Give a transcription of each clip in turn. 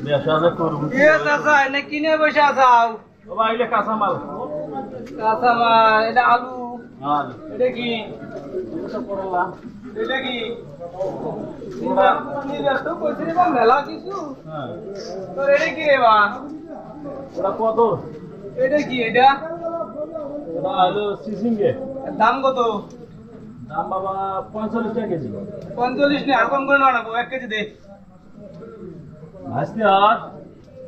ব্যবসা করবো এ চাচা এনে কিনে বসে আছাও বাবা আইলে কাঁচামাল কাঁচামাল এটা আলু হ্যাঁ এটা কি এটা করলাম এটা কি তো কইছিস বা মেলা কিছু হ্যাঁ তোর এটা কি রে বা ওটা কত এটা কি এটা ওটা হলো সিজিংয়ে এর দাম কত দাম বাবা 45 টাকা কেজি 45 নে আর কম করে নাও 1 কেজি দে ভাসতে আর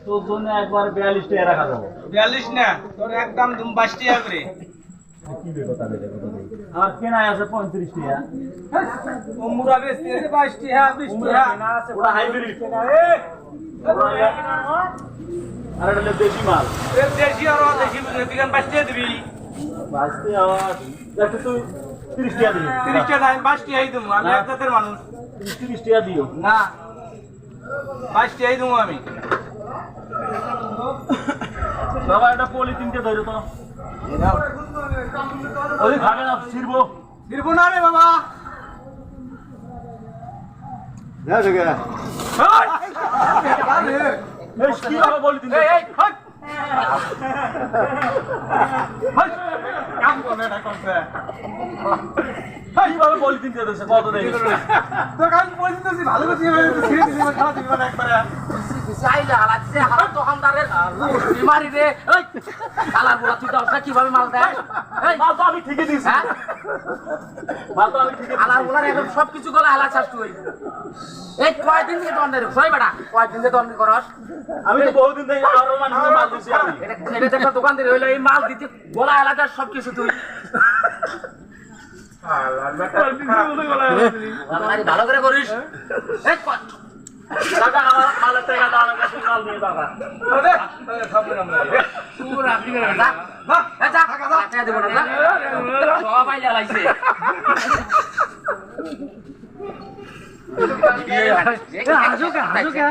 তোর জন্য একবার 42 টাকা রাখা যাবে 42 না তোর একদম 22 টাকা করে কি বে কথা বলে কথা দেই আর কেনাই আছে 35 টাকা ও মুরা বেচতে 22 টাকা 20 টাকা না আছে ওটা হাইব্রিড আর এটা দেশি মাল এ দেশি আর দেশি বিগান 22 টাকা দিবি ভাসতে আর দেখো তুই 30 টাকা দিবি 30 টাকা নাই 22 টাকাই দেবো আমি এক জাতের মানুষ 30 টাকা দিও না 22 টাকাই দেবো আমি বাবা এটা পলিথিনকে ধরে তো ওই খাবে না ছিড়বো দিবো না রে বাবা না দেখে এই কি হবে পলিথিন এই এই হট হট কাম করে না করছে কিভাবে পলিথিন দিয়ে দিচ্ছে কত দেয় তো কাম বলছিস ভালো করে ছিঁড়ে দিবি খাওয়া দিবি না একবারে চাইলে হালাচ্ছে হালার দোকানদারের বিমারি রে এই হালার বলা তুই দশটা কিভাবে মাল দেয় এই মাল তো আমি ঠিকই দিয়েছি হ্যাঁ মাল তো আমি ঠিকই হালার বলার এখন সব কিছু গলা হালা চাস তুই এই কয়দিন থেকে দন্ডের সই বেটা কয়দিন থেকে দন্ড করস আমি তো বহুদিন থেকে আরো মানুষের মাল দিয়েছি আমি এটা একটা দোকান থেকে হইলো এই মাল দিতে গলা হালা চাস সব কিছু তুই ভালো করে করিস এই টাকা আমার মালের টাকা তো আমার কাছে মাল দিয়ে টাকা সবাই জ্বালাইছে হাজুকা